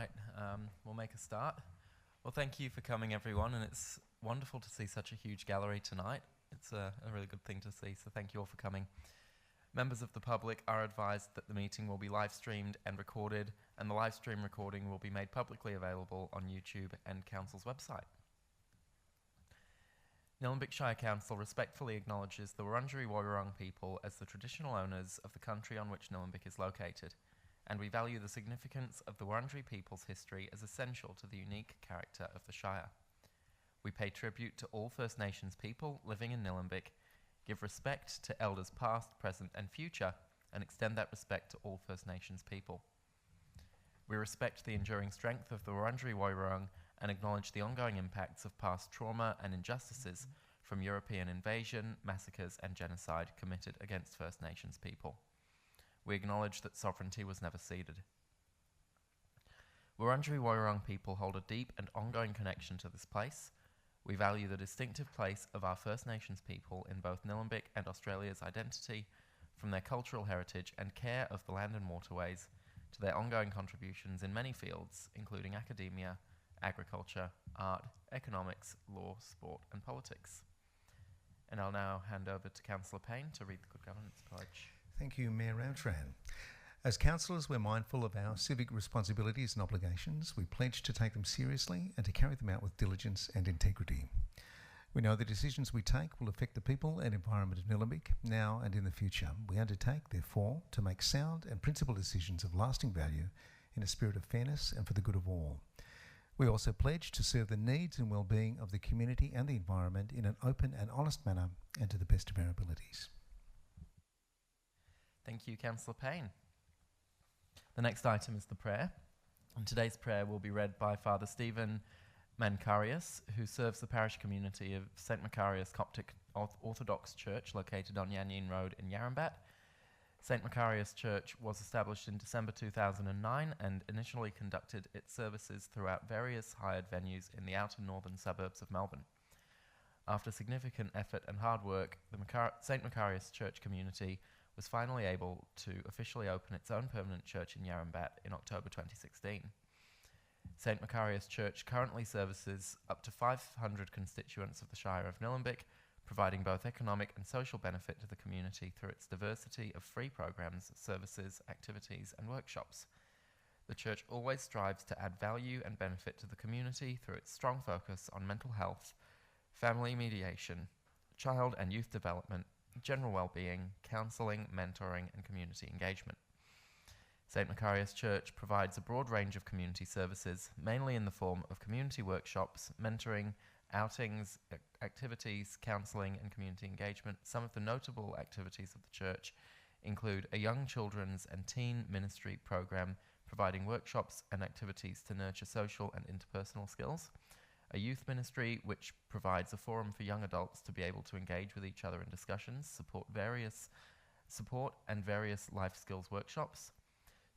right, we'll make a start. Well, thank you for coming, everyone, and it's wonderful to see such a huge gallery tonight. It's a really good thing to see, so thank you all for coming. Members of the public are advised that the meeting will be live streamed and recorded, and the live stream recording will be made publicly available on YouTube and Council's website. Nillumbik Shire Council respectfully acknowledges the Wurundjeri Woiwurrung people as the traditional owners of the country on which Nillumbik is located, and we value the significance of the Wurundjeri people's history as essential to the unique character of the Shire. We pay tribute to all First Nations people living in Nillumbik, give respect to elders past, present and future, and extend that respect to all First Nations people. We respect the enduring strength of the Wurundjeri Woiwurrung and acknowledge the ongoing impacts of past trauma and injustices from European invasion, massacres and genocide committed against First Nations people. We acknowledge that sovereignty was never ceded. Wurundjeri Woiwurrung people hold a deep and ongoing connection to this place. We value the distinctive place of our First Nations people in both Nillumbik and Australia's identity, from their cultural heritage and care of the land and waterways to their ongoing contributions in many fields, including academia, agriculture, art, economics, law, sport and politics. And I'll now hand over to Councillor Payne to read the Good Governance Pledge. Thank you, Mayor Ramtran. As councillors, we're mindful of our civic responsibilities and obligations. We pledge to take them seriously and to carry them out with diligence and integrity. We know the decisions we take will affect the people and environment of Nillumbik now and in the future. We undertake, therefore, to make sound and principled decisions of lasting value in a spirit of fairness and for the good of all. We also pledge to serve the needs and well-being of the community and the environment in an open and honest manner and to the best of our abilities. Thank you, Councillor Payne. The next item is the prayer, and today's prayer will be read by Father Stephen Mancarius, who serves the parish community of St Macarius Coptic Orthodox Church located on Yanyin Road in Yarrambat. St Macarius Church was established in December 2009 and initially conducted its services throughout various hired venues in the outer northern suburbs of Melbourne. After significant effort and hard work, the St Macarius Church community was finally able to officially open its own permanent church in Yarrambat in October 2016. St Macarius Church currently services up to 500 constituents of the Shire of Nillumbik, providing both economic and social benefit to the community through its diversity of free programs, services, activities and workshops. The church always strives to add value and benefit to the community through its strong focus on mental health, family mediation, child and youth development, general well-being, counselling, mentoring and community engagement. St Macarius Church provides a broad range of community services, mainly in the form of community workshops, mentoring, outings, activities, counselling and community engagement. Some of the notable activities of the church include a young children's and teen ministry program providing workshops and activities to nurture social and interpersonal skills, a youth ministry which provides a forum for young adults to be able to engage with each other in discussions, support and various life skills workshops,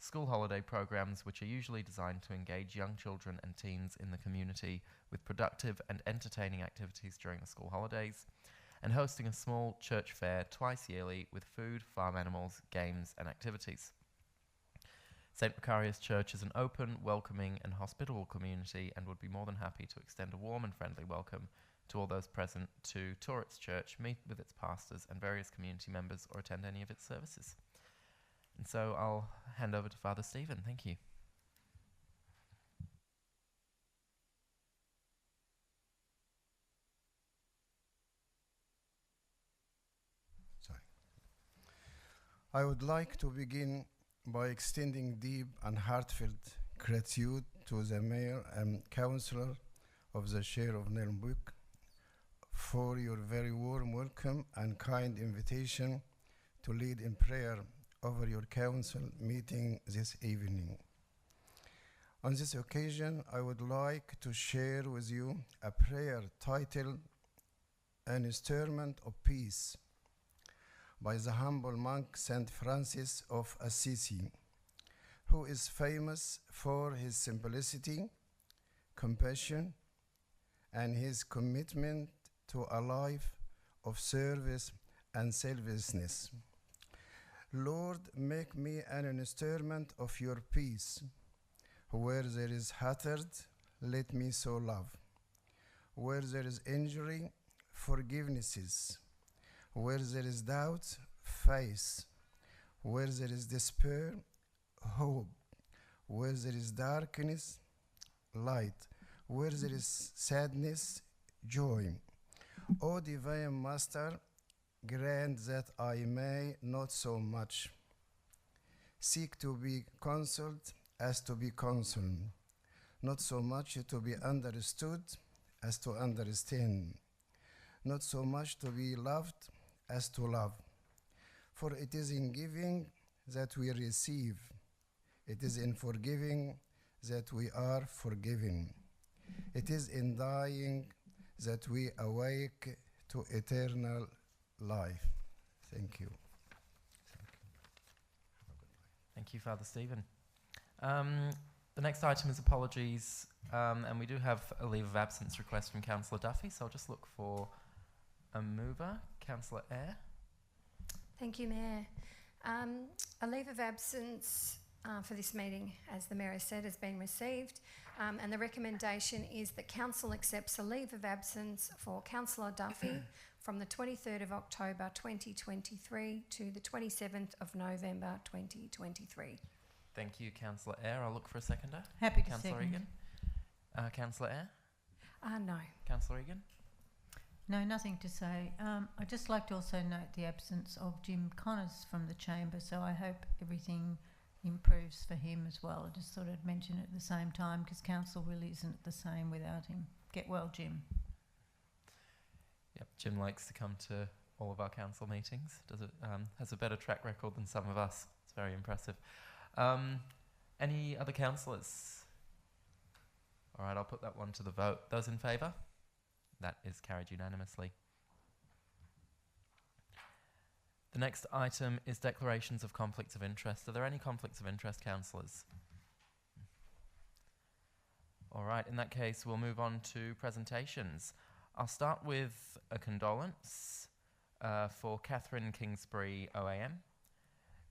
school holiday programs which are usually designed to engage young children and teens in the community with productive and entertaining activities during the school holidays, and hosting a small church fair twice yearly with food, farm animals, games and activities. St Macarius Church is an open, welcoming and hospitable community and would be more than happy to extend a warm and friendly welcome to all those present to tour its church, meet with its pastors and various community members or attend any of its services. And so I'll hand over to Father Stephen. Thank you. Sorry. I would like to begin by extending deep and heartfelt gratitude to the Mayor and Councillor of the Shire of Nillumbik for your very warm welcome and kind invitation to lead in prayer over your council meeting this evening. On this occasion, I would like to share with you a prayer titled An Instrument of Peace by the humble monk Saint Francis of Assisi, who is famous for his simplicity, compassion, and his commitment to a life of service and selflessness. Lord, make me an instrument of your peace, Where there is hatred, let me sow love. Where there is injury, forgivenesses. Where there is doubt, faith. Where there is despair, hope. Where there is darkness, light. Where there is sadness, joy. O Divine Master, grant that I may not so much seek to be consoled as to be consoled, not so much to be understood as to understand, not so much to be loved as to love. For it is in giving that we receive, it is in forgiving that we are forgiven, it is in dying that we awake to eternal life. Thank you. Thank you, Father Stephen. The next item is apologies, and we do have a leave of absence request from Councillor Duffy, so I'll just look for a mover. Councillor Eyre. Thank you, Mayor. A leave of absence for this meeting, as the Mayor has said, has been received, and the recommendation is that Council accepts a leave of absence for Councillor Duffy from the 23rd of October 2023 to the 27th of November 2023. Thank you, Councillor Eyre. I'll look for a seconder. Happy to Councillor second. Egan. Councillor Eyre. No. Councillor Egan. No, nothing to say. I'd just like to also note the absence of Jim Connors from the chamber, so I hope everything improves for him as well. I just thought I'd mention it at the same time because council really isn't the same without him. Get well, Jim. Yep, Jim likes to come to all of our council meetings. Has a better track record than some of us. It's very impressive. Any other councillors? All right, I'll put that one to the vote. Those in favour? That is carried unanimously. The next item is declarations of conflicts of interest. Are there any conflicts of interest, councillors? All right, in that case, we'll move on to presentations. I'll start with a condolence for Catherine Kingsbury OAM.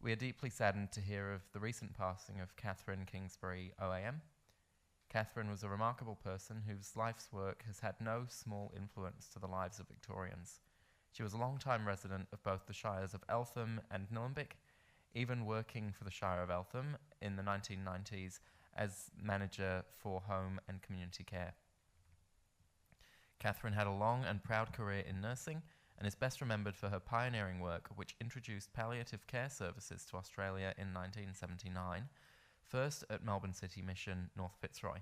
We are deeply saddened to hear of the recent passing of Catherine Kingsbury OAM. Catherine was a remarkable person whose life's work has had no small influence to the lives of Victorians. She was a long-time resident of both the shires of Eltham and Nillumbik, even working for the Shire of Eltham in the 1990s as manager for home and community care. Catherine had a long and proud career in nursing and is best remembered for her pioneering work, which introduced palliative care services to Australia in 1979, first at Melbourne City Mission, North Fitzroy.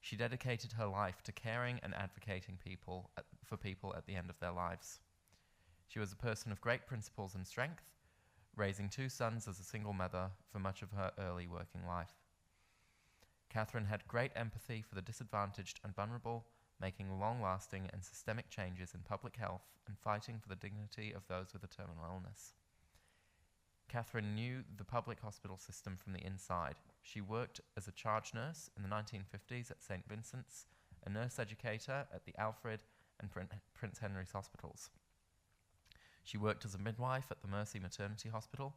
She dedicated her life to caring and advocating for people at the end of their lives. She was a person of great principles and strength, raising 2 sons as a single mother for much of her early working life. Catherine had great empathy for the disadvantaged and vulnerable, making long-lasting and systemic changes in public health and fighting for the dignity of those with a terminal illness. Catherine knew the public hospital system from the inside. She worked as a charge nurse in the 1950s at St. Vincent's, a nurse educator at the Alfred and Prince Henry's hospitals. She worked as a midwife at the Mercy Maternity Hospital,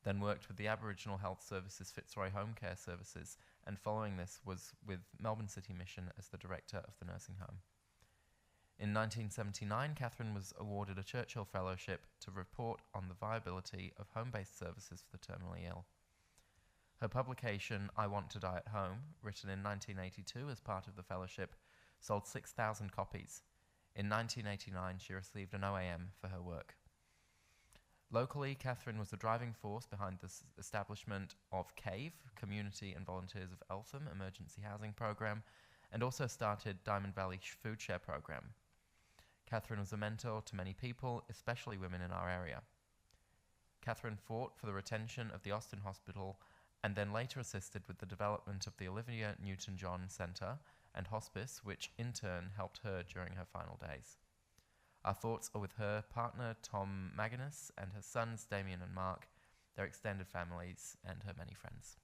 then worked with the Aboriginal Health Services Fitzroy Home Care Services, and following this was with Melbourne City Mission as the director of the nursing home. In 1979, Catherine was awarded a Churchill Fellowship to report on the viability of home-based services for the terminally ill. Her publication, I Want to Die at Home, written in 1982 as part of the fellowship, sold 6,000 copies. In 1989, she received an OAM for her work. Locally, Catherine was the driving force behind the establishment of CAVE, Community and Volunteers of Eltham Emergency Housing Program, and also started Diamond Valley Food Share Program. Catherine was a mentor to many people, especially women in our area. Catherine fought for the retention of the Austin Hospital and then later assisted with the development of the Olivia Newton-John Centre and Hospice, which in turn helped her during her final days. Our thoughts are with her partner, Tom Maginnis, and her sons, Damien and Mark, their extended families, and her many friends.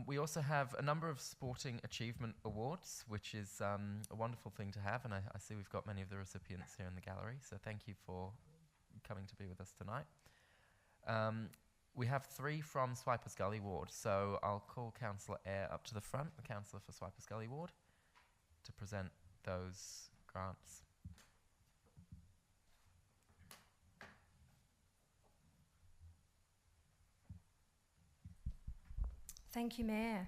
We also have a number of sporting achievement awards, which is a wonderful thing to have, and I see we've got many of the recipients here in the gallery, so thank you for coming to be with us tonight. We have 3 from Swipers Gully Ward, so I'll call Councillor Eyre up to the front, the councillor for Swipers Gully Ward, to present those grants. Thank you, Mayor.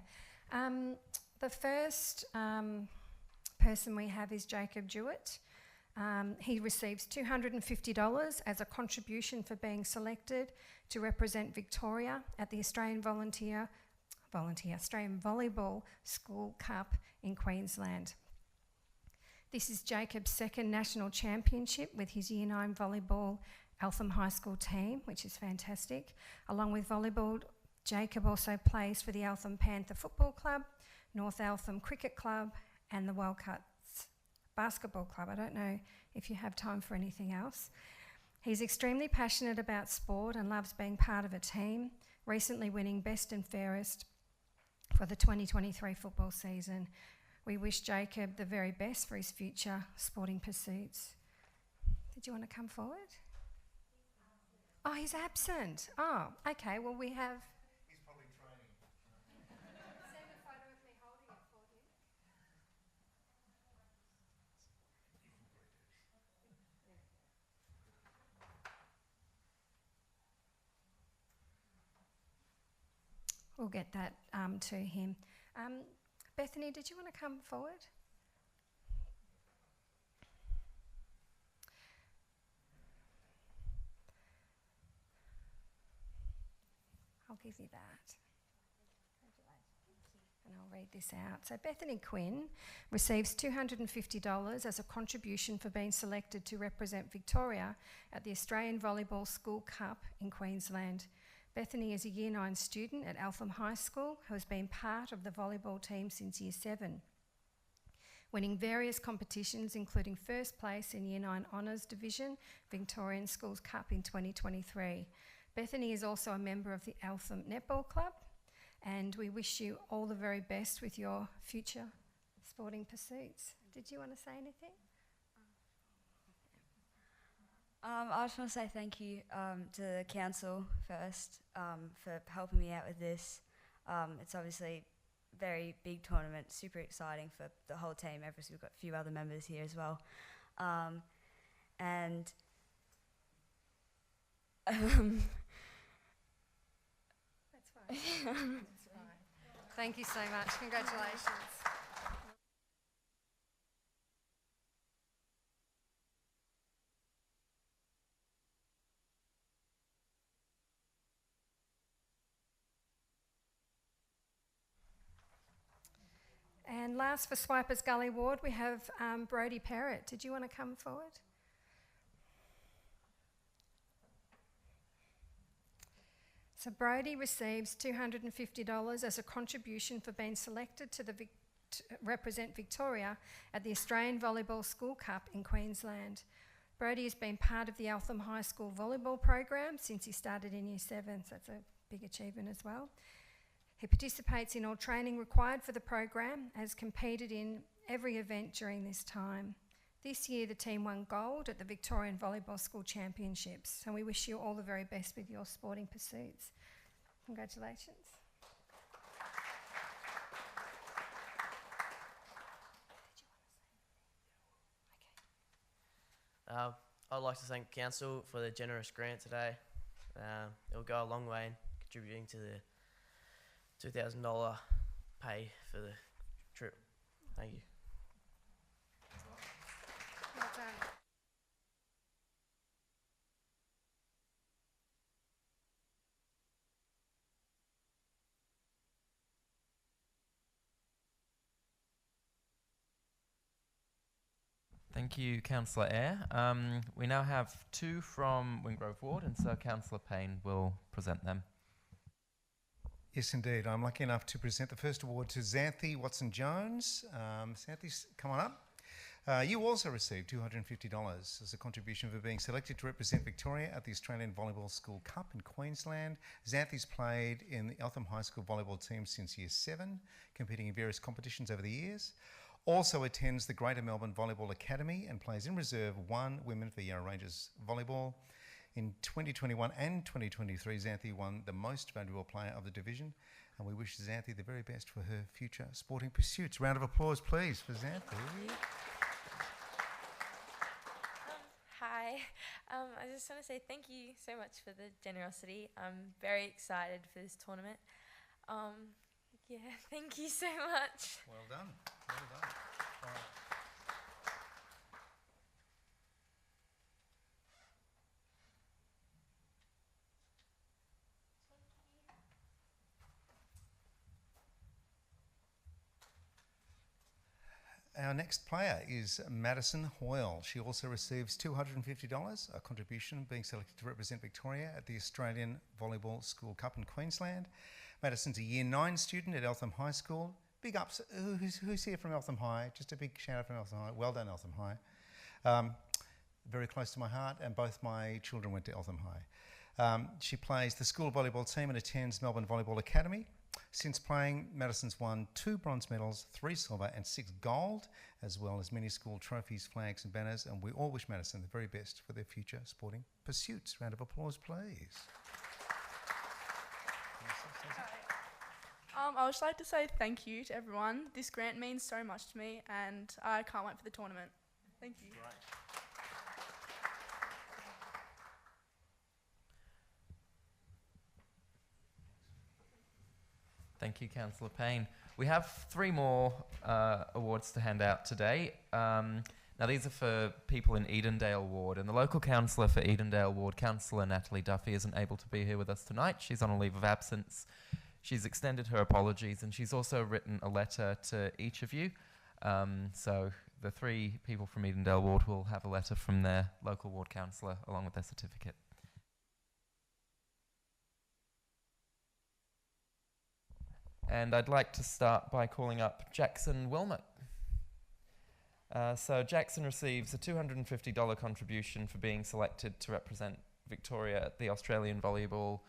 The first person we have is Jacob Jewett. He receives $250 as a contribution for being selected to represent Victoria at the Australian Volleyball School Cup in Queensland. This is Jacob's second national championship with his Year 9 volleyball Eltham High School team, which is fantastic. Along with volleyball, Jacob also plays for the Eltham Panther Football Club, North Eltham Cricket Club and the Wildcats Basketball Club. I don't know if you have time for anything else. He's extremely passionate about sport and loves being part of a team, recently winning Best and Fairest for the 2023 football season. We wish Jacob the very best for his future sporting pursuits. Did you want to come forward? Oh, he's absent. Oh, okay. Well, we have... He's probably training. Send a photo of me holding it for him. We'll get that to him. Bethany, did you want to come forward? I'll give you that. And I'll read this out. So Bethany Quinn receives $250 as a contribution for being selected to represent Victoria at the Australian Volleyball School Cup in Queensland. Bethany is a Year 9 student at Eltham High School who has been part of the volleyball team since Year 7, winning various competitions including first place in Year 9 Honours Division Victorian Schools Cup in 2023. Bethany is also a member of the Eltham Netball Club, and we wish you all the very best with your future sporting pursuits. Did you want to say anything? I just want to say thank you to the council first for helping me out with this. It's obviously a very big tournament, super exciting for the whole team. Obviously, we've got a few other members here as well. And That's fine. That's fine. Thank you so much. Congratulations. And last for Swipers Gully Ward, we have Brodie Perrott. Did you want to come forward? So Brodie receives $250 as a contribution for being selected to represent Victoria at the Australian Volleyball School Cup in Queensland. Brodie has been part of the Eltham High School volleyball program since he started in Year 7, so that's a big achievement as well. He participates in all training required for the program, has competed in every event during this time. This year the team won gold at the Victorian Volleyball School Championships, and we wish you all the very best with your sporting pursuits. Congratulations. I'd like to thank Council for the generous grant today. It will go a long way in contributing to the $2,000 pay for the trip. Thank you. Well done. Thank you, Councillor Eyre. We now have 2 from Wingrove Ward, and so Councillor Payne will present them. Yes, indeed. I'm lucky enough to present the first award to Xanthi Watson-Jones. Xanthi, come on up. You also received $250 as a contribution for being selected to represent Victoria at the Australian Volleyball School Cup in Queensland. Xanthi's played in the Eltham High School volleyball team since Year 7, competing in various competitions over the years. Also attends the Greater Melbourne Volleyball Academy and plays in reserve 1 Women for Yarra Rangers volleyball. In 2021 and 2023, Xanthi won the Most Valuable Player of the division, and we wish Xanthi the very best for her future sporting pursuits. Round of applause, please, for Xanthi. Hi. I just want to say thank you so much for the generosity. I'm very excited for this tournament. Yeah, thank you so much. Well done. Well done. All right. Our next player is Madison Hoyle. She also receives $250, a contribution being selected to represent Victoria at the Australian Volleyball School Cup in Queensland. Madison's a Year 9 student at Eltham High School. Big ups. Who's here from Eltham High? Just a big shout out from Eltham High. Well done, Eltham High. Very close to my heart, and both my children went to Eltham High. She plays the school volleyball team and attends Melbourne Volleyball Academy. Since playing, Madison's won 2 bronze medals, 3 silver and 6 gold, as well as many school trophies, flags and banners, and we all wish Madison the very best for their future sporting pursuits. Round of applause, please. I would just like to say thank you to everyone. This grant means so much to me, and I can't wait for the tournament. Thank you. Great. Thank you, Councillor Payne. We have 3 more awards to hand out today. Now, these are for people in Edendale Ward, and the local councillor for Edendale Ward, Councillor Natalie Duffy, isn't able to be here with us tonight. She's on a leave of absence. She's extended her apologies, and she's also written a letter to each of you. So the 3 people from Edendale Ward will have a letter from their local ward councillor along with their certificate. And I'd like to start by calling up Jackson Wilmot. So Jackson receives a $250 contribution for being selected to represent Victoria at the Australian Volleyball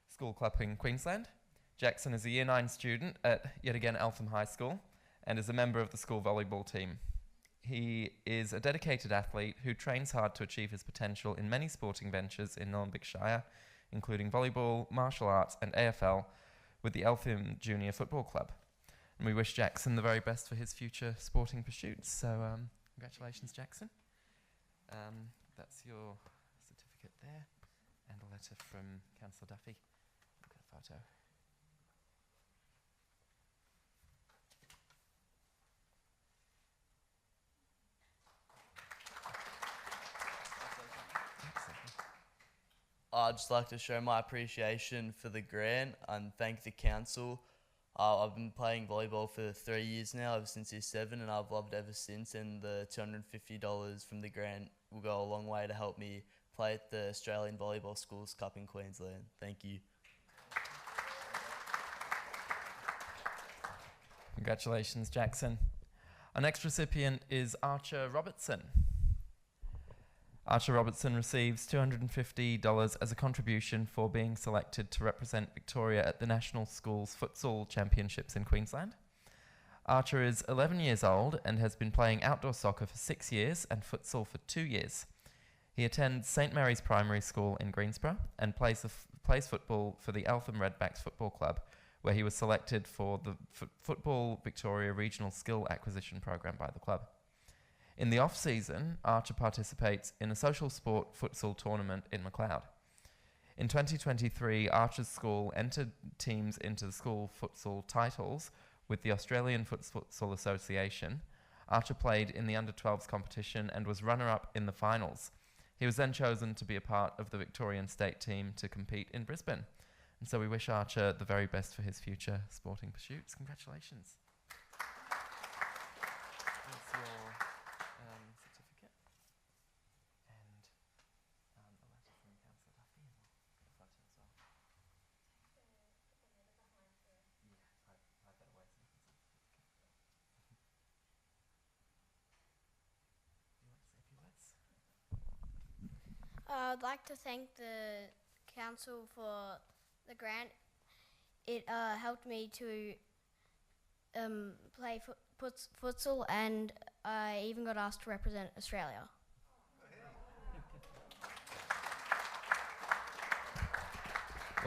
School Club in Queensland. Jackson is a Year 9 student at, yet again, Eltham High School and is a member of the school volleyball team. He is a dedicated athlete who trains hard to achieve his potential in many sporting ventures in Nillumbik Shire, including volleyball, martial arts and AFL, with the Eltham Junior Football Club. And we wish Jackson the very best for his future sporting pursuits. So congratulations, Jackson. That's your certificate there, and a letter from Councillor Duffy. Look at the photo. I'd just like to show my appreciation for the grant and thank the council. I've been playing volleyball for 3 years now, ever since year 7, and I've loved it ever since, and the $250 from the grant will go a long way to help me play at the Australian Volleyball Schools Cup in Queensland. Thank you. Congratulations, Jackson. Our next recipient is Archer Robertson. Archer Robertson receives $250 as a contribution for being selected to represent Victoria at the National Schools Futsal Championships in Queensland. Archer is 11 years old and has been playing outdoor soccer for 6 years and futsal for 2 years. He attends St Mary's Primary School in Greensborough and plays football for the Eltham Redbacks Football Club, where he was selected for the Football Victoria Regional Skill Acquisition Program by the club. In the off-season, Archer participates in a social sport futsal tournament in McLeod. In 2023, Archer's school entered teams into the school futsal titles with the Australian Futsal Association. Archer played in the under-12s competition and was runner-up in the finals. He was then chosen to be a part of the Victorian state team to compete in Brisbane. And so we wish Archer the very best for his future sporting pursuits. Congratulations. That's your certificate. And a letter from Councillor Duffy and a photo as well. Yeah, I better wait so you can see the certificate. You want to say a few words? I'd like to thank the council for the grant. It helped me to play futsal, and I even got asked to represent Australia.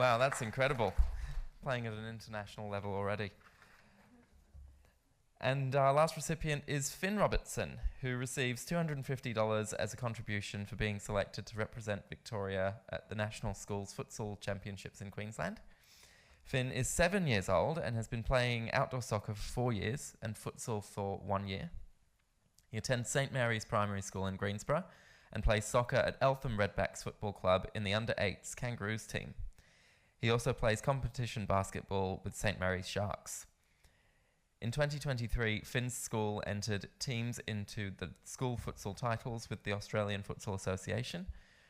Wow, that's incredible. Playing at an international level already. And our last recipient is Finn Robertson, who receives $250 as a contribution for being selected to represent Victoria at the National Schools Futsal Championships in Queensland. Finn is 7 years old and has been playing outdoor soccer for 4 years and futsal for 1 year. He attends St Mary's Primary School in Greensborough and plays soccer at Eltham Redbacks Football Club in the under-8s Kangaroos team. He also plays competition basketball with St Mary's Sharks. In 2023, Finn's school entered teams into the school futsal titles with the Australian Futsal Association.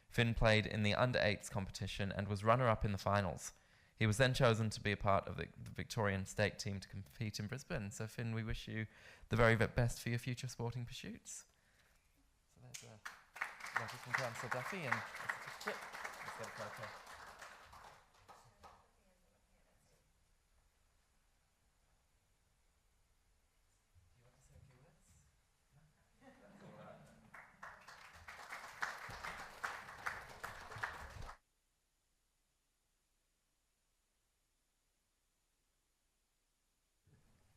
Finn played in the under-8s competition and was runner-up in the finals. He was then chosen to be a part of the Victorian state team to compete in Brisbane. So Finn, we wish you the very best for your future sporting pursuits. So there's a letter from Councillor Duffy and a certificate. Let's get a photo.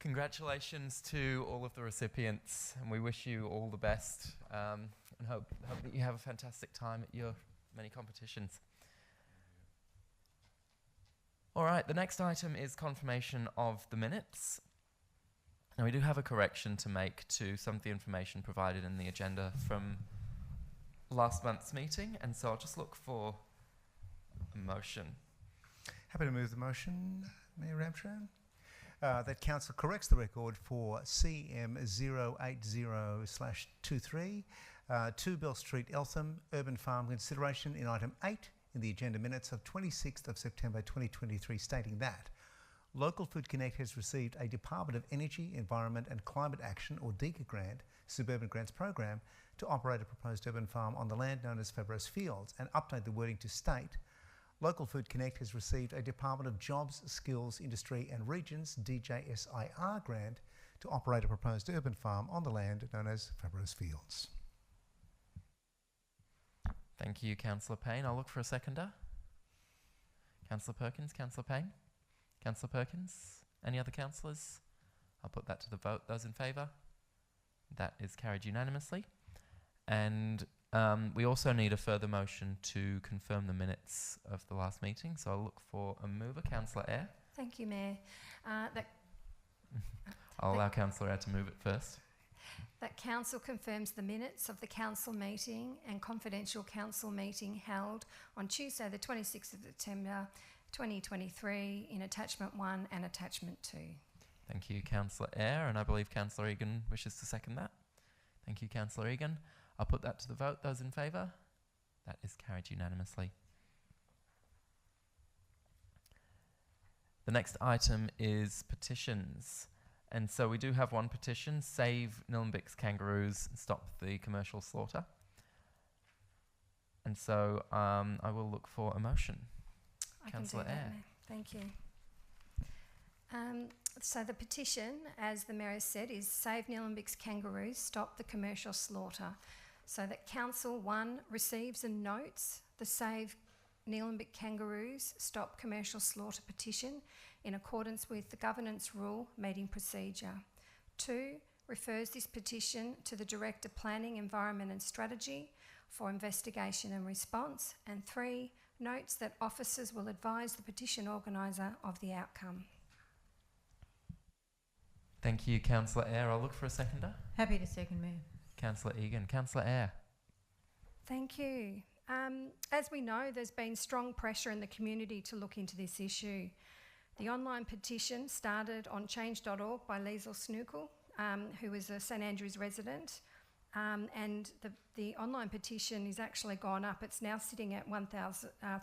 Congratulations to all of the recipients, and we wish you all the best, and hope that you have a fantastic time at your many competitions. All right, the next item is confirmation of the minutes. Now, we do have a correction to make to some of the information provided in the agenda from last month's meeting, and so I'll just look for a motion. Happy to move the motion, Mayor Ramcharan. That Council corrects the record for CM 080/23, 2 Bell Street, Eltham, Urban Farm consideration in item 8 in the agenda minutes of 26th of September 2023, stating that Local Food Connect has received a Department of Energy, Environment and Climate Action, or DECA grant, Suburban Grants Program, to operate a proposed urban farm on the land known as Fabros Fields, and update the wording to state Local Food Connect has received a Department of Jobs, Skills, Industry and Regions DJSIR grant to operate a proposed urban farm on the land known as Fabros Fields. Thank you, Councillor Payne. I'll look for a seconder. Councillor Perkins, Councillor Payne. Councillor Perkins. Any other councillors? I'll put that to the vote. Those in favour? That is carried unanimously. And we also need a further motion to confirm the minutes of the last meeting. So I'll look for a mover. Councillor Eyre. Thank you, Mayor. I'll allow Councillor Eyre to move it first. That Council confirms the minutes of the Council meeting and confidential Council meeting held on Tuesday the 26th of September 2023 in Attachment 1 and Attachment 2. Thank you, Councillor Eyre, and I believe Councillor Egan wishes to second that. Thank you, Councillor Egan. I'll put that to the vote. Those in favour? That is carried unanimously. The next item is petitions. And so we do have one petition, Save Nillumbik's Kangaroos, Stop the Commercial Slaughter. And so I will look for a motion. Councillor Eyre. Thank you. So the petition, as the Mayor has said, is Save Nillumbik's Kangaroos, Stop the Commercial Slaughter. So that Council 1 receives and notes the Save Nillumbik Kangaroos, Stop Commercial Slaughter petition in accordance with the Governance Rule Meeting Procedure. 2, refers this petition to the Director Planning, Environment and Strategy for investigation and response. And 3, notes that officers will advise the petition organiser of the outcome. Thank you, Councillor Eyre. I'll look for a seconder. Happy to second, Mayor. Councillor Egan. Councillor Eyre. Thank you. As we know, there's been strong pressure in the community to look into this issue. The online petition started on change.org by Liesl Snookel, who is a St Andrews resident, and the online petition is actually gone up. It's now sitting at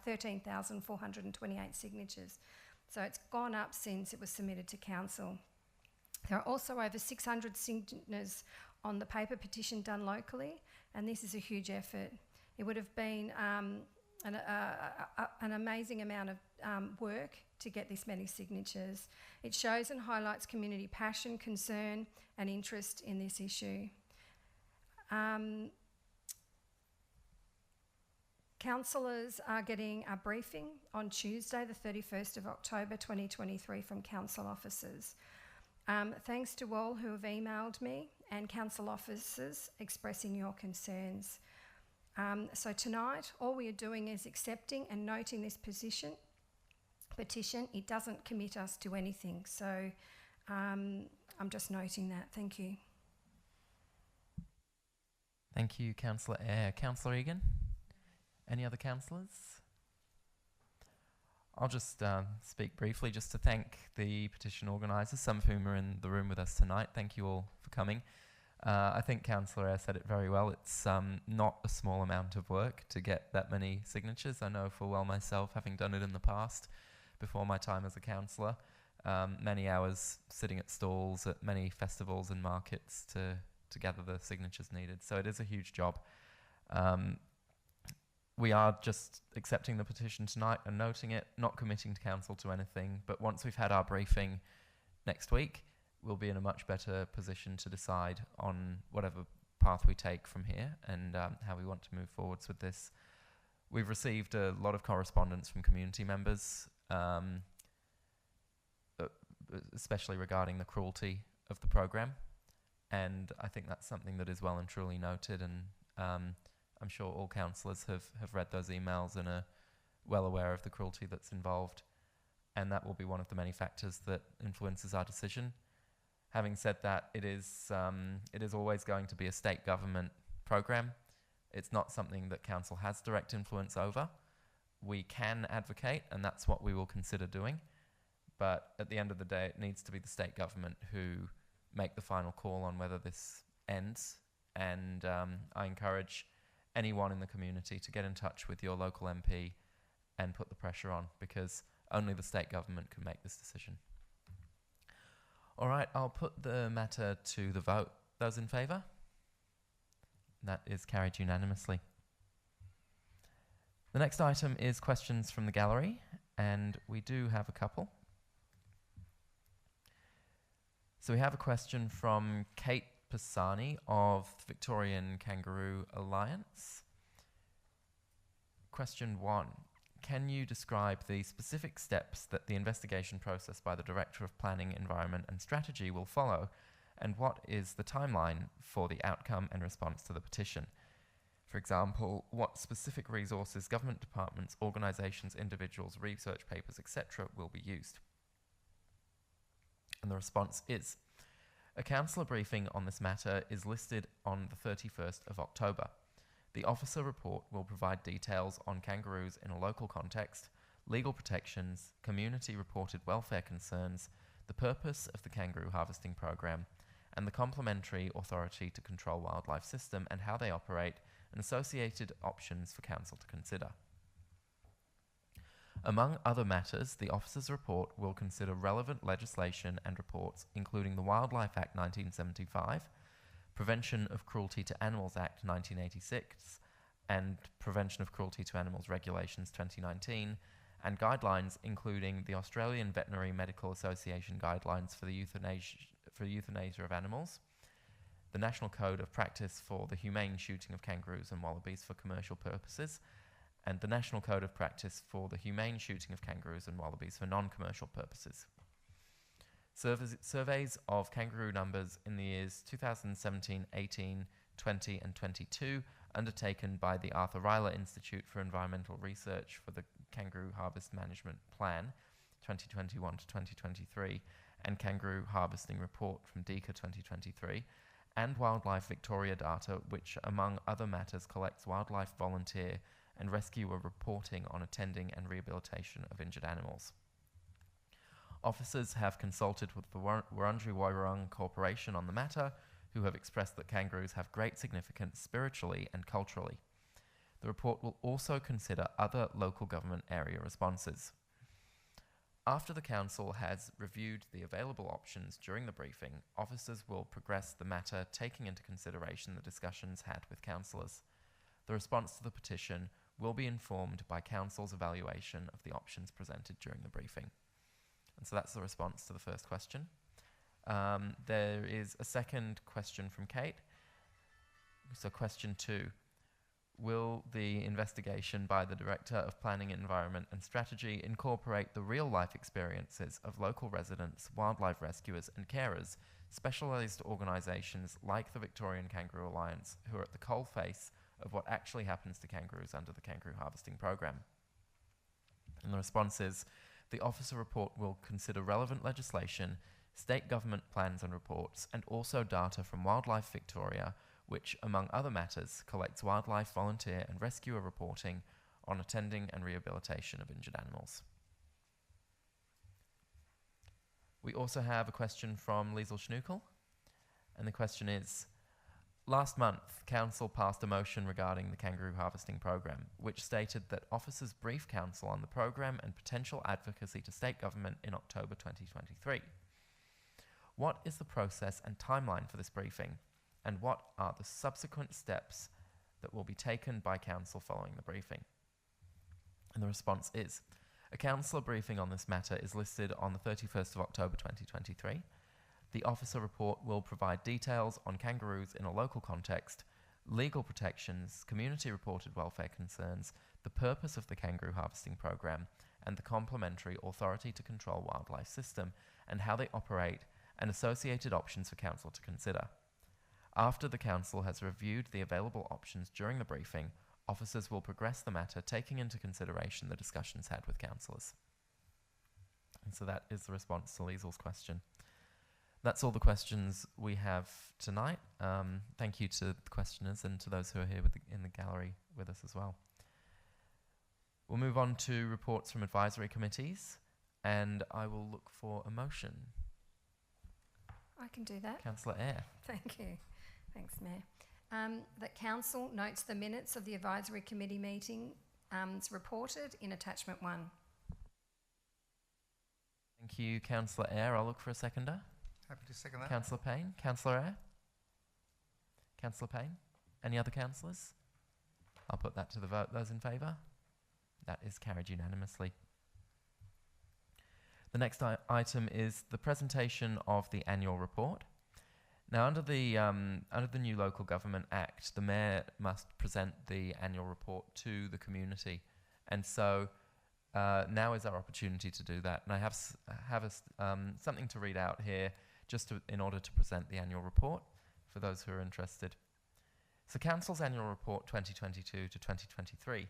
13,428 signatures. So it's gone up since it was submitted to Council. There are also over 600 signatures on the paper petition done locally, and this is a huge effort. It would have been an amazing amount of work to get this many signatures. It shows and highlights community passion, concern and interest in this issue. Councillors are getting a briefing on Tuesday, the 31st of October 2023 from council officers. Thanks to all who have emailed me and council officers expressing your concerns. So tonight, all we are doing is accepting and noting this petition. It doesn't commit us to anything. So I'm just noting that. Thank you. Thank you, Councillor Eyre. Councillor Egan? Any other councillors? I'll just speak briefly just to thank the petition organisers, some of whom are in the room with us tonight. Thank you all for coming. I think Councillor Eyre said it very well. It's not a small amount of work to get that many signatures. I know full well myself, having done it in the past before my time as a councillor. Many hours sitting at stalls at many festivals and markets to gather the signatures needed. So it is a huge job. We are just accepting the petition tonight and noting it, not committing to council to anything, but once we've had our briefing next week, we'll be in a much better position to decide on whatever path we take from here and how we want to move forwards with this. We've received a lot of correspondence from community members, especially regarding the cruelty of the programme, and I think that's something that is well and truly noted, and I'm sure all councillors have read those emails and are well aware of the cruelty that's involved, and that will be one of the many factors that influences our decision. Having said that, it is always going to be a state government programme. It's not something that council has direct influence over. We can advocate, and that's what we will consider doing, but at the end of the day, it needs to be the state government who make the final call on whether this ends, and I encourage anyone in the community to get in touch with your local MP and put the pressure on, because only the state government can make this decision. All right, I'll put the matter to the vote. Those in favour? That is carried unanimously. The next item is questions from the gallery, and we do have a couple. So we have a question from Kate Pisani of the Victorian Kangaroo Alliance. Question 1. Can you describe the specific steps that the investigation process by the Director of Planning, Environment and Strategy will follow, and what is the timeline for the outcome and response to the petition? For example, what specific resources, government departments, organisations, individuals, research papers, etc. will be used? And the response is, a councillor briefing on this matter is listed on the 31st of October. The officer report will provide details on kangaroos in a local context, legal protections, community reported welfare concerns, the purpose of the kangaroo harvesting program, and the complementary authority to control wildlife system and how they operate, and associated options for council to consider. Among other matters, the officer's report will consider relevant legislation and reports, including the Wildlife Act 1975, Prevention of Cruelty to Animals Act 1986, and Prevention of Cruelty to Animals Regulations 2019, and guidelines including the Australian Veterinary Medical Association guidelines for the euthanasia of animals, the National Code of Practice for the humane shooting of kangaroos and wallabies for commercial purposes, and the National Code of Practice for the humane shooting of kangaroos and wallabies for non-commercial purposes. Surveys of kangaroo numbers in the years 2017, 18, 20 and 22 undertaken by the Arthur Rylah Institute for Environmental Research for the Kangaroo Harvest Management Plan 2021 to 2023 and Kangaroo Harvesting Report from DECA 2023, and Wildlife Victoria data, which among other matters collects wildlife volunteer and rescuer reporting on attending and rehabilitation of injured animals. Officers have consulted with the Wurundjeri Woi-wurrung Corporation on the matter, who have expressed that kangaroos have great significance spiritually and culturally. The report will also consider other local government area responses. After the council has reviewed the available options during the briefing, officers will progress the matter, taking into consideration the discussions had with councillors. The response to the petition will be informed by council's evaluation of the options presented during the briefing. And so that's the response to the first question. There is a second question from Kate. So question 2. will the investigation by the Director of Planning, Environment and Strategy incorporate the real-life experiences of local residents, wildlife rescuers and carers, specialised organisations like the Victorian Kangaroo Alliance, who are at the coalface of what actually happens to kangaroos under the kangaroo harvesting program? And the response is, the officer report will consider relevant legislation, state government plans and reports, and also data from Wildlife Victoria, which, among other matters, collects wildlife volunteer and rescuer reporting on attending and rehabilitation of injured animals. We also have a question from Liesl Schnuckel, and the question is, last month, Council passed a motion regarding the kangaroo harvesting program, which stated that officers brief Council on the program and potential advocacy to state government in October 2023. What is the process and timeline for this briefing, and what are the subsequent steps that will be taken by Council following the briefing? And the response is, a councillor briefing on this matter is listed on the 31st of October 2023. The officer report will provide details on kangaroos in a local context, legal protections, community reported welfare concerns, the purpose of the kangaroo harvesting program, and the complementary authority to control wildlife system, and how they operate, and associated options for Council to consider. After the Council has reviewed the available options during the briefing, officers will progress the matter, taking into consideration the discussions had with councillors. And so that is the response to Liesl's question. That's all the questions we have tonight. Thank you to the questioners and to those who are here in the gallery with us as well. We'll move on to reports from advisory committees, and I will look for a motion. I can do that. Councillor Eyre. Thank you. Thanks, Mayor. That Council notes the minutes of the Advisory Committee meeting reported in Attachment 1. Thank you, Councillor Eyre. I'll look for a seconder. Happy to second that. Councillor Payne. Councillor Eyre. Councillor Payne. Any other councillors? I'll put that to the vote. Those in favour? That is carried unanimously. The next item is the presentation of the annual report. Now, under the new Local Government Act, the Mayor must present the annual report to the community, and so now is our opportunity to do that. And I have something to read out here, just in order to present the annual report for those who are interested. So, Council's annual report 2022 to 2023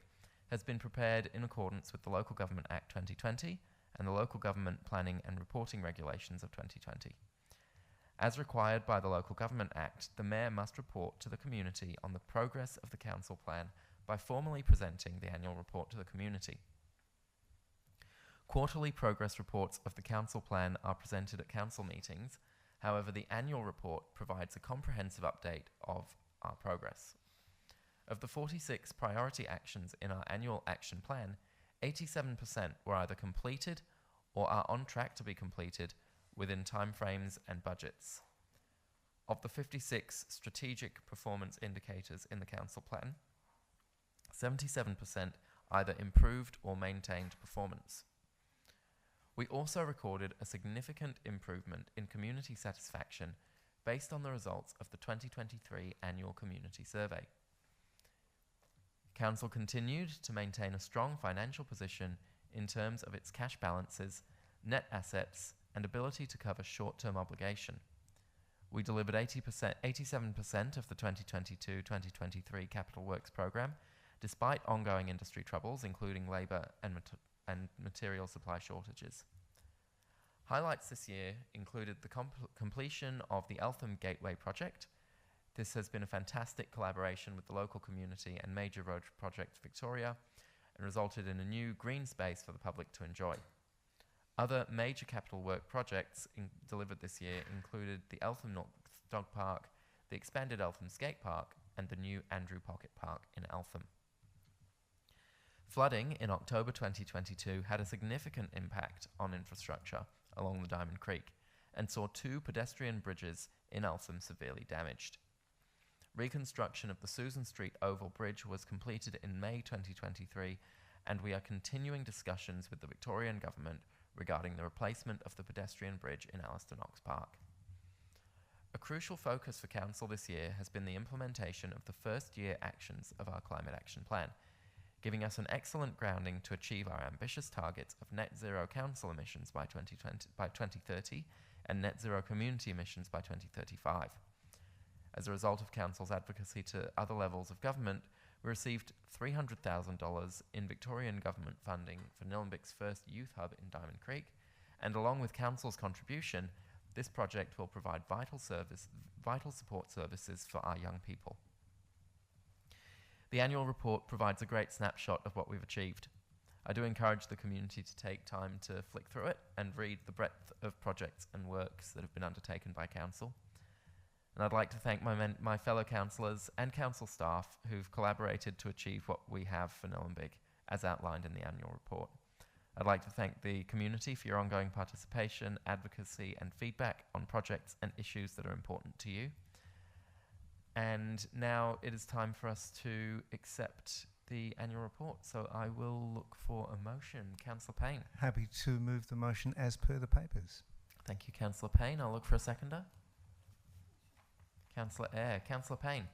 has been prepared in accordance with the Local Government Act 2020 and the Local Government Planning and Reporting Regulations of 2020. As required by the Local Government Act, the Mayor must report to the community on the progress of the Council Plan by formally presenting the annual report to the community. Quarterly progress reports of the Council Plan are presented at Council meetings. However, the annual report provides a comprehensive update of our progress. Of the 46 priority actions in our annual action plan, 87% were either completed or are on track to be completed within timeframes and budgets. Of the 56 strategic performance indicators in the Council Plan, 77% either improved or maintained performance. We also recorded a significant improvement in community satisfaction based on the results of the 2023 Annual Community Survey. Council continued to maintain a strong financial position in terms of its cash balances, net assets, and ability to cover short-term obligation. We delivered 87% of the 2022-2023 Capital Works Programme, despite ongoing industry troubles, including labour and material supply shortages. Highlights this year included the completion of the Eltham Gateway project. This has been a fantastic collaboration with the local community and Major Road Project Victoria, and resulted in a new green space for the public to enjoy. Other major capital work projects delivered this year included the Eltham North Dog Park, the expanded Eltham Skate Park, and the new Andrew Pocket Park in Eltham. Flooding in October 2022 had a significant impact on infrastructure along the Diamond Creek and saw 2 pedestrian bridges in Eltham severely damaged. Reconstruction of the Susan Street Oval Bridge was completed in May 2023, and we are continuing discussions with the Victorian Government regarding the replacement of the pedestrian bridge in Alistair Knox Park. A crucial focus for Council this year has been the implementation of the first year actions of our Climate Action Plan, giving us an excellent grounding to achieve our ambitious targets of net zero council emissions by 2030 and net zero community emissions by 2035. As a result of Council's advocacy to other levels of government, we received $300,000 in Victorian government funding for Nillumbik's first youth hub in Diamond Creek, and along with Council's contribution, this project will provide vital support services for our young people. The annual report provides a great snapshot of what we've achieved. I do encourage the community to take time to flick through it and read the breadth of projects and works that have been undertaken by Council. And I'd like to thank my fellow councillors and council staff who've collaborated to achieve what we have for Nillumbik, as outlined in the annual report. I'd like to thank the community for your ongoing participation, advocacy and feedback on projects and issues that are important to you. And now it is time for us to accept the annual report. So I will look for a motion. Councillor Payne. Happy to move the motion as per the papers. Thank you, Councillor Payne. I'll look for a seconder. Councillor Eyre. Councillor Payne.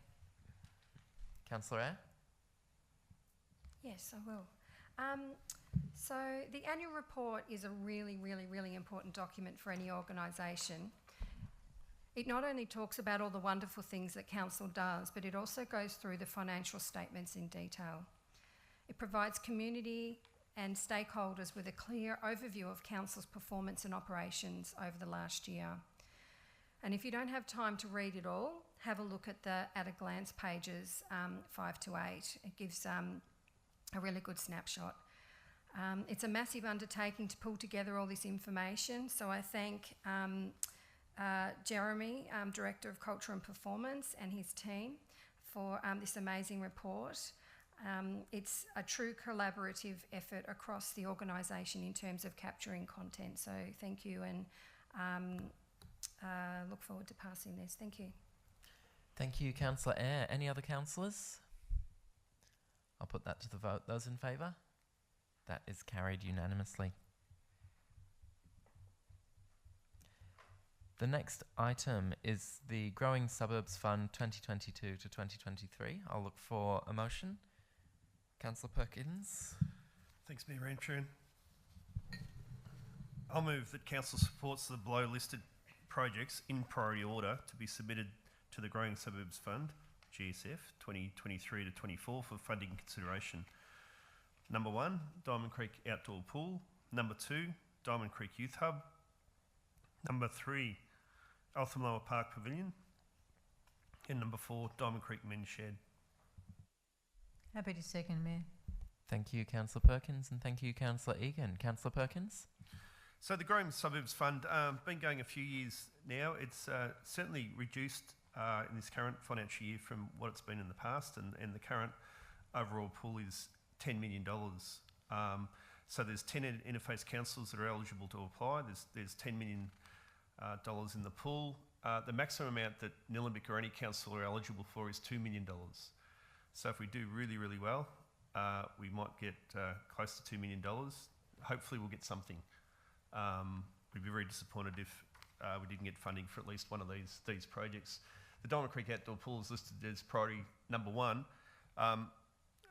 Councillor Eyre? Yes, I will. So the annual report is a really, really, really important document for any organisation. It not only talks about all the wonderful things that Council does, but it also goes through the financial statements in detail. It provides community and stakeholders with a clear overview of Council's performance and operations over the last year. And if you don't have time to read it all, have a look at the at-a-glance pages 5 to 8. It gives a really good snapshot. It's a massive undertaking to pull together all this information, so I thank Jeremy, Director of Culture and Performance, and his team for this amazing report. It's a true collaborative effort across the organisation in terms of capturing content, so thank you, and look forward to passing this. Thank you. Thank you, Councillor Eyre. Any other councillors? I'll put that to the vote. Those in favour? That is carried unanimously. The next item is the Growing Suburbs Fund 2022 to 2023. I'll look for a motion. Councillor Perkins. Thanks, Mayor Rantroon. I'll move that Council supports the below listed projects in priority order to be submitted to the Growing Suburbs Fund, GSF, 2023 to 24 for funding consideration. Number 1, Diamond Creek Outdoor Pool. Number 2, Diamond Creek Youth Hub. Number 3, Eltham Lower Park Pavilion. And number 4, Diamond Creek Men's Shed. Happy to second, Mayor. Thank you, Councillor Perkins, and thank you, Councillor Egan. Councillor Perkins? So the Growing Suburbs Fund, been going a few years now. It's certainly reduced in this current financial year from what it's been in the past, and the current overall pool is $10 million. So there's 10 interface councils that are eligible to apply. There's $10 million in the pool. The maximum amount that Nillumbik or any council are eligible for is $2 million. So if we do really, really well, we might get close to $2 million. Hopefully we'll get something. We'd be very disappointed if we didn't get funding for at least one of these projects. The Diamond Creek Outdoor Pool is listed as priority number 1.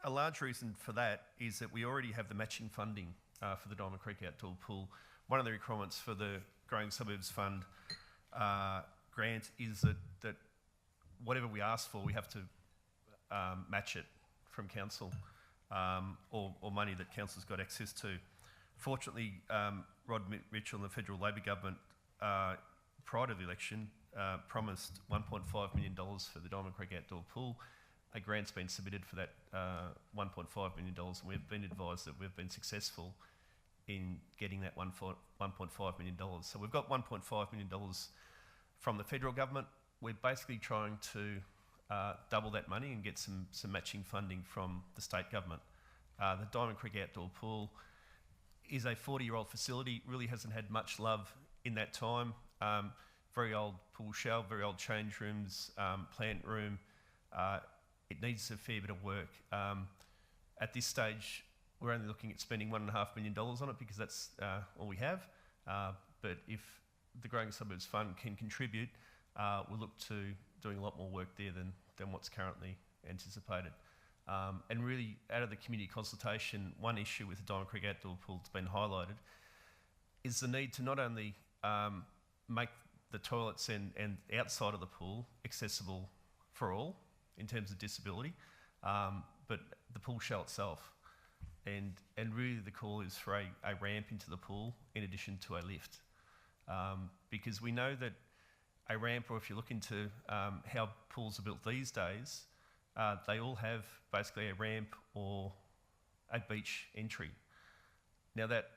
A large reason for that is that we already have the matching funding for the Diamond Creek Outdoor Pool. One of the requirements for the Growing Suburbs Fund grant is that whatever we ask for, we have to match it from council or money that council's got access to. Fortunately, Rod Mitchell and the federal Labor government prior to the election promised $1.5 million for the Diamond Creek Outdoor Pool. A grant's been submitted for that $1.5 million, and we've been advised that we've been successful in getting that $1.5 million. So we've got $1.5 million from the federal government. We're basically trying to double that money and get some matching funding from the state government. The Diamond Creek Outdoor Pool is a 40-year-old facility, really hasn't had much love in that time. Very old pool shell, very old change rooms, plant room. It needs a fair bit of work. At this stage, we're only looking at spending $1.5 million on it because that's all we have. But if the Growing Suburbs Fund can contribute, we'll look to doing a lot more work there than what's currently anticipated. And really, out of the community consultation, one issue with the Diamond Creek Outdoor Pool that's been highlighted is the need to not only make the toilets and outside of the pool accessible for all in terms of disability, but the pool shell itself. And really the call is for a ramp into the pool in addition to a lift. Because we know that a ramp, or if you look into how pools are built these days, they all have basically a ramp or a beach entry. Now that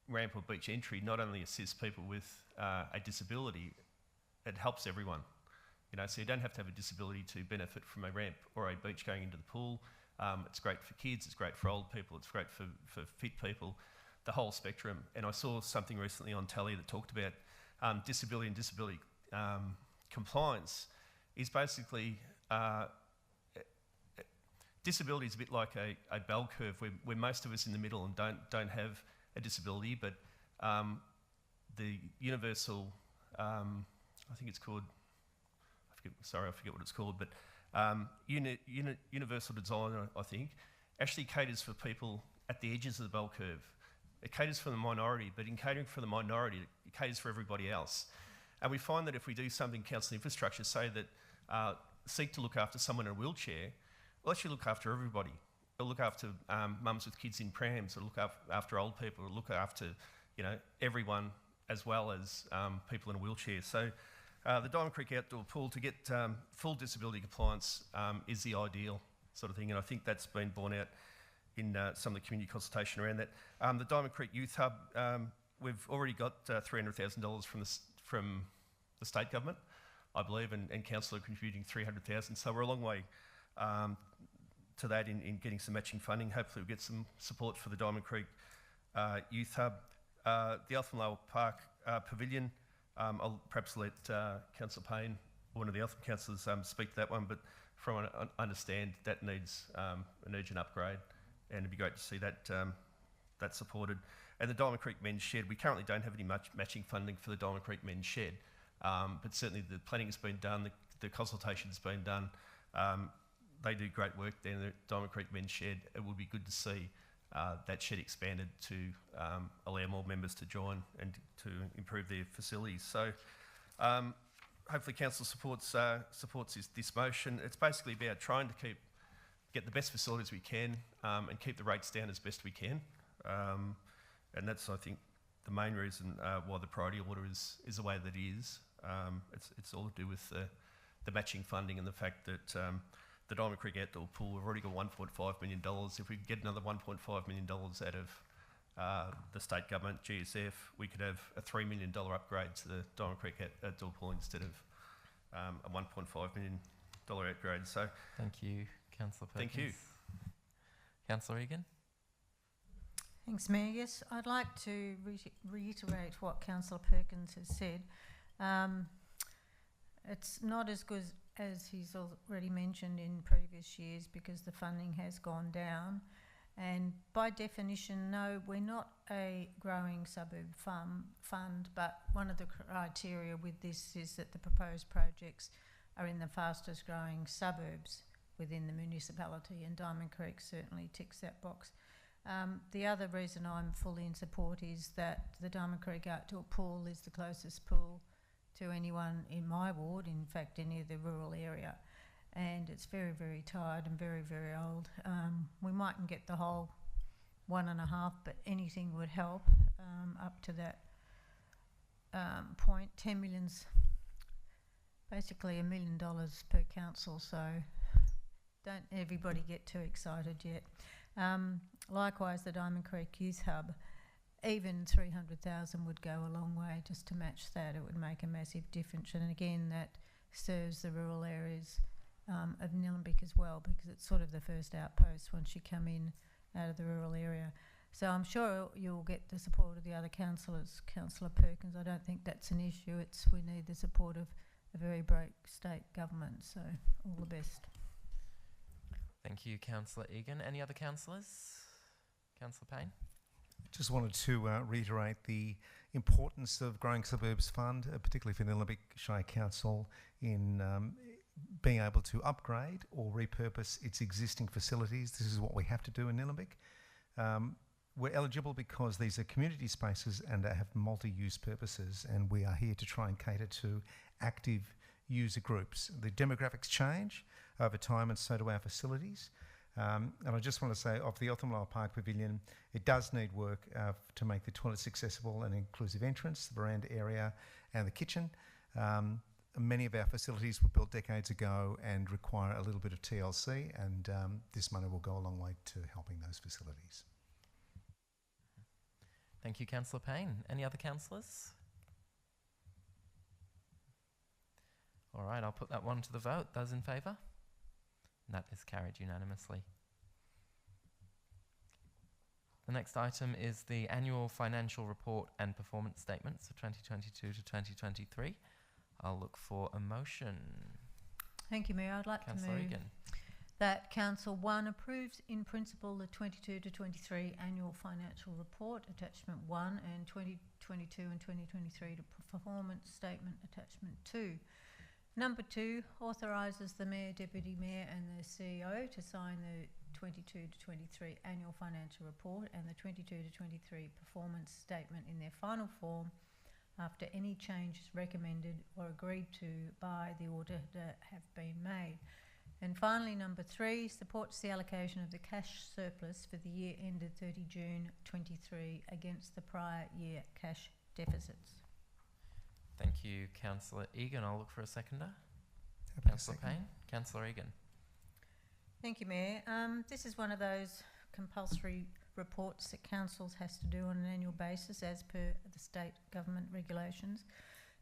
ramp or beach entry not only assists people with a disability, it helps everyone. You know, so you don't have to have a disability to benefit from a ramp or a beach going into the pool. It's great for kids, it's great for old people, it's great for fit people, the whole spectrum. And I saw something recently on telly that talked about disability and disability compliance is basically, disability is a bit like a bell curve where most of us in the middle and don't have a disability, but the universal, I think it's called, I forget what it's called, but universal design, I think, actually caters for people at the edges of the bell curve. It caters for the minority, but in catering for the minority, it caters for everybody else. And we find that if we do something in council infrastructure, say that seek to look after someone in a wheelchair, we'll actually look after everybody. It'll look after mums with kids in prams, it'll look after old people, it'll look after, you know, everyone as well as people in a wheelchair. So the Diamond Creek Outdoor Pool, to get full disability compliance is the ideal sort of thing, and I think that's been borne out in some of the community consultation around that. The Diamond Creek Youth Hub, we've already got $300,000 from the state government, I believe, and council are contributing $300,000, so we're a long way to that in getting some matching funding. Hopefully we'll get some support for the Diamond Creek Youth Hub. The Eltham Lower Park Pavilion, I'll perhaps let Councillor Payne, one of the Eltham councillors, speak to that one, but from what I understand, that needs an urgent upgrade, and it'd be great to see that that supported. And the Diamond Creek Men's Shed, we currently don't have any matching funding for the Diamond Creek Men's Shed, but certainly the planning has been done, the consultation has been done. They do great work there in the Diamond Creek Men's Shed. It would be good to see that shed expanded to allow more members to join and to improve their facilities. So hopefully council supports this motion. It's basically about trying to get the best facilities we can and keep the rates down as best we can. And that's, I think, the main reason why the priority order is the way that it is. It's all to do with the matching funding and the fact that the Diamond Creek Outdoor Pool, we've already got $1.5 million. If we could get another $1.5 million out of the state government, GSF, we could have a $3 million upgrade to the Diamond Creek Outdoor Pool instead of a $1.5 million upgrade. So, thank you, Councillor Perkins. Thank you. Councillor Egan. Thanks, Mayor. Yes, I'd like to reiterate what Councillor Perkins has said. It's not as good as he's already mentioned in previous years because the funding has gone down. And by definition, no, we're not a growing suburb fund, but one of the criteria with this is that the proposed projects are in the fastest growing suburbs within the municipality, and Diamond Creek certainly ticks that box. The other reason I'm fully in support is that the Diamond Creek Outdoor Pool is the closest pool to anyone in my ward, in fact any of the rural area, and it's very, very tired and very, very old. We mightn't get the whole 1.5, but anything would help up to that point. 10 million's basically $1 million per council, so don't everybody get too excited yet. Likewise, the Diamond Creek Youth Hub, even 300,000 would go a long way just to match that. It would make a massive difference, and again that serves the rural areas of Nillumbik as well, because it's sort of the first outpost once you come in out of the rural area. So I'm sure you'll get the support of the other councillors. Councillor Perkins, I don't think that's an issue. It's we need the support of a very broke state government, so all the best. Thank you, Councillor Egan. Any other councillors? Councillor Payne? Just wanted to reiterate the importance of Growing Suburbs Fund, particularly for the Nillumbik Shire Council, in being able to upgrade or repurpose its existing facilities. This is what we have to do in Nillumbik. We're eligible because these are community spaces and they have multi-use purposes, and we are here to try and cater to active user groups. The demographics change over time, and so do our facilities. And I just want to say, of the Othamloa Park Pavilion, it does need work to make the toilets accessible and inclusive entrance, the veranda area and the kitchen. Many of our facilities were built decades ago and require a little bit of TLC, and this money will go a long way to helping those facilities. Thank you, Councillor Payne. Any other councillors? All right, I'll put that one to the vote. Those in favour? That is carried unanimously. The next item is the annual financial report and performance statements for 2022 to 2023. I'll look for a motion. Thank you, Mayor. I'd like Councillor to move Egan. that Council 1 approves in principle the 22 to 23 annual financial report, attachment 1, and 2022 and 2023 to performance statement, attachment 2. Number 2 authorises the Mayor, Deputy Mayor and the CEO to sign the 22 to 23 annual financial report and the 22 to 23 performance statement in their final form after any changes recommended or agreed to by the auditor have been made. And finally, number 3 supports the allocation of the cash surplus for the year ended 30 June 23 against the prior year cash deficits. Thank you, Councillor Egan. I'll look for a seconder. Councillor Payne. Councillor Egan. Thank you, Mayor. This is one of those compulsory reports that councils has to do on an annual basis as per the state government regulations.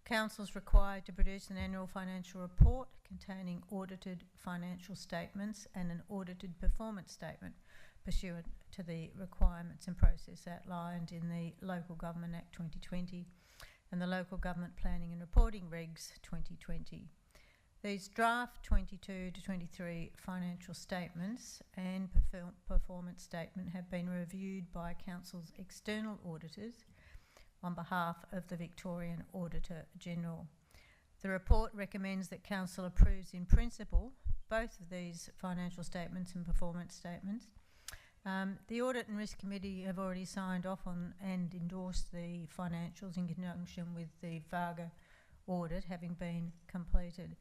Council's required to produce an annual financial report containing audited financial statements and an audited performance statement pursuant to the requirements and process outlined in the Local Government Act 2020 and the Local Government Planning and Reporting Regs 2020. These draft 22 to 23 financial statements and performance statement have been reviewed by Council's external auditors on behalf of the Victorian Auditor General. The report recommends that Council approves in principle both of these financial statements and performance statements. The Audit and Risk Committee have already signed off on and endorsed the financials in conjunction with the VAGA audit having been completed.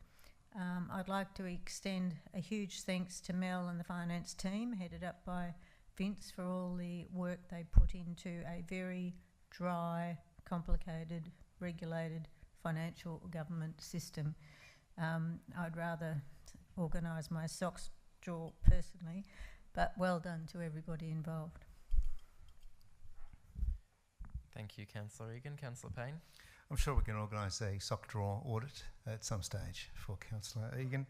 I'd like to extend a huge thanks to Mel and the finance team, headed up by Vince, for all the work they put into a very dry, complicated, regulated financial government system. I'd rather organise my socks drawer personally, but well done to everybody involved. Thank you, Councillor Egan. Councillor Payne. I'm sure we can organise a sock drawer audit at some stage for Councillor Egan.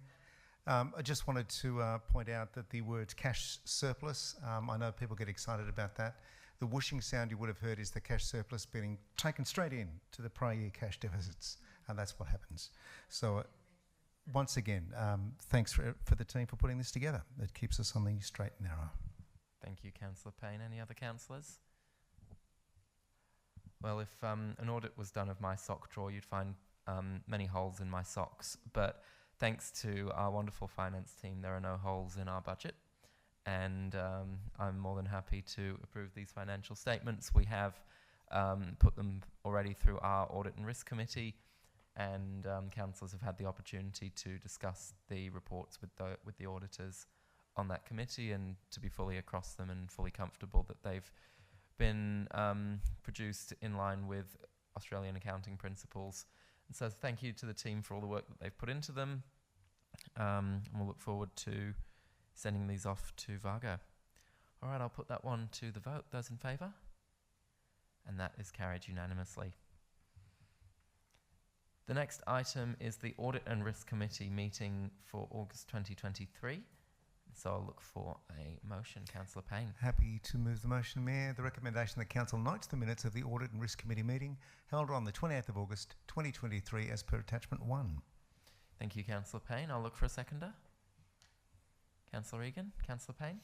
I just wanted to point out that the word cash surplus, I know people get excited about that. The whooshing sound you would have heard is the cash surplus being taken straight in to the prior year cash deficits, and that's what happens. So once again, thanks for the team for putting this together. It keeps us on the straight and narrow. Thank you, Councillor Payne. Any other councillors? Well, if an audit was done of my sock drawer, you'd find many holes in my socks. But thanks to our wonderful finance team, there are no holes in our budget. And I'm more than happy to approve these financial statements. We have put them already through our Audit and Risk Committee, and councillors have had the opportunity to discuss the reports with the auditors on that committee and to be fully across them and fully comfortable that they've been produced in line with Australian accounting principles. And so thank you to the team for all the work that they've put into them. And we'll look forward to sending these off to VAGA. All right, I'll put that one to the vote. Those in favour? And that is carried unanimously. The next item is the Audit and Risk Committee meeting for August 2023. So I'll look for a motion. Councillor Payne. Happy to move the motion, Mayor. The recommendation that Council notes the minutes of the Audit and Risk Committee meeting held on the 28th of August 2023 as per attachment 1. Thank you, Councillor Payne. I'll look for a seconder. Councillor Egan. Councillor Payne.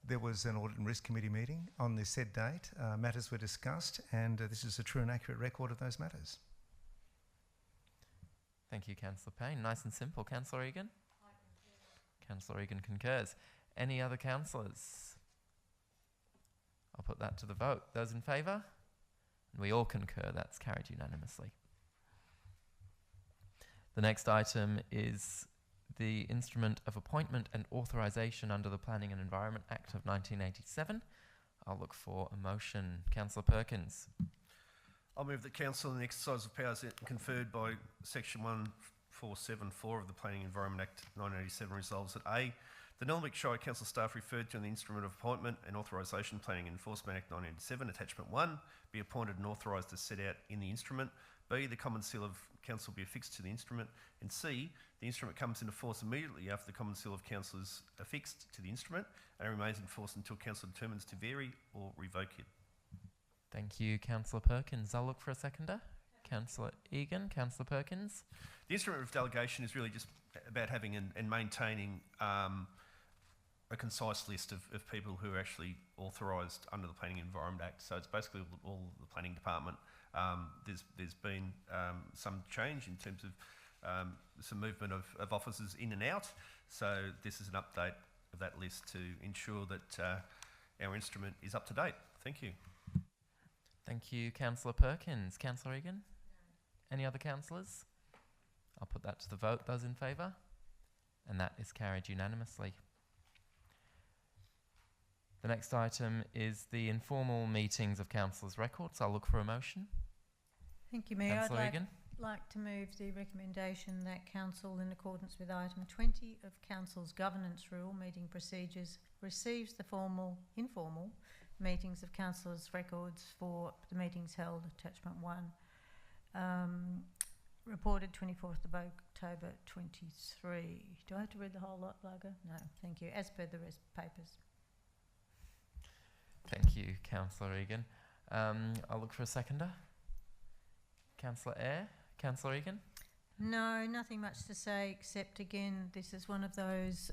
there was an Audit and Risk Committee meeting on this said date. Matters were discussed, and this is a true and accurate record of those matters. Thank you, Councillor Payne. Nice and simple. Councillor Egan? Councillor Egan concurs. Any other councillors? I'll put that to the vote. Those in favour? And we all concur. That's carried unanimously. The next item is the instrument of appointment and authorisation under the Planning and Environment Act of 1987. I'll look for a motion. Councillor Perkins. I'll move that Council, in the exercise of powers conferred by Section 1474 of the Planning and Environment Act 1987, resolves that A, the Nillumbik Shire Council staff referred to in the Instrument of Appointment and Authorisation Planning and Enforcement Act 1987, Attachment 1, be appointed and authorised as set out in the instrument. B, the Common Seal of Council be affixed to the instrument. And C, the instrument comes into force immediately after the Common Seal of Council is affixed to the instrument and remains in force until Council determines to vary or revoke it. Thank you, Councillor Perkins. I'll look for a seconder. Councillor Egan. Councillor Perkins. The instrument of delegation is really just about having and maintaining a concise list of people who are actually authorised under the Planning and Environment Act. So it's basically all the planning department. There's been some change in terms of some movement of officers in and out. So this is an update of that list to ensure that our instrument is up to date. Thank you. Thank you, Councillor Perkins. Councillor Egan? Any other councillors? I'll put that to the vote. Those in favour? And that is carried unanimously. The next item is the informal meetings of councillors' records. I'll look for a motion. Thank you, Mayor. Councillor Egan? I'd like to move the recommendation that Council, in accordance with item 20 of Council's governance rule, meeting procedures, receives the informal meetings of councillors' records for the meetings held, attachment 1, reported 24th of October 23. Do I have to read the whole lot, Lager? No, thank you. As per the rest papers. Thank you, Councillor Egan. I'll look for a seconder. Councillor Eyre. Councillor Egan? No, nothing much to say except, again, this is one of those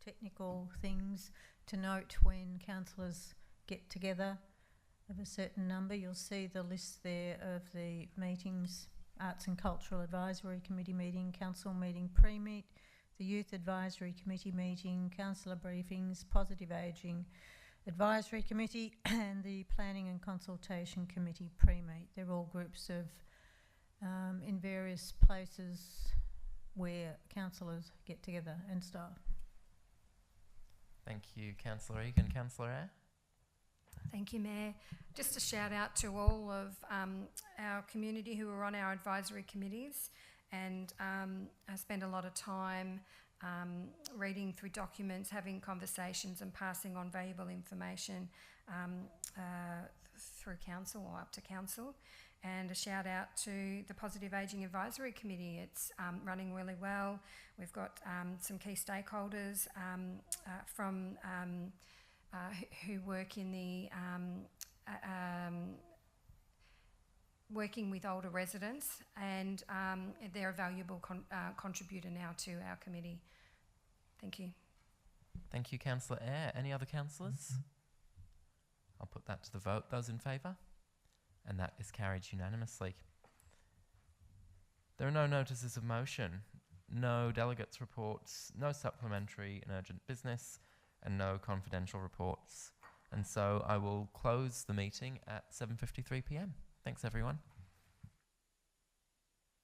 technical things to note when councillors get together of a certain number. You'll see the list there of the meetings: Arts and Cultural Advisory Committee meeting, council meeting pre-meet, the Youth Advisory Committee meeting, councillor briefings, Positive Ageing Advisory Committee and the Planning and Consultation Committee pre-meet. They're all groups of in various places where councillors get together and staff. Thank you, Councillor Egan. Councillor Eyre? Thank you, Mayor. Just a shout out to all of our community who are on our advisory committees, and I spend a lot of time reading through documents, having conversations and passing on valuable information through council or up to council. And a shout out to the Positive Ageing Advisory Committee. It's running really well. We've got some key stakeholders from who work in the working with older residents, and they're a valuable contributor now to our committee. Thank you. Thank you, Councillor Eyre. Any other councillors? I'll put that to the vote. Those in favour? And that is carried unanimously. There are no notices of motion, no delegates' reports, no supplementary and urgent business, and no confidential reports. And so I will close the meeting at 7:53 p.m. Thanks, everyone.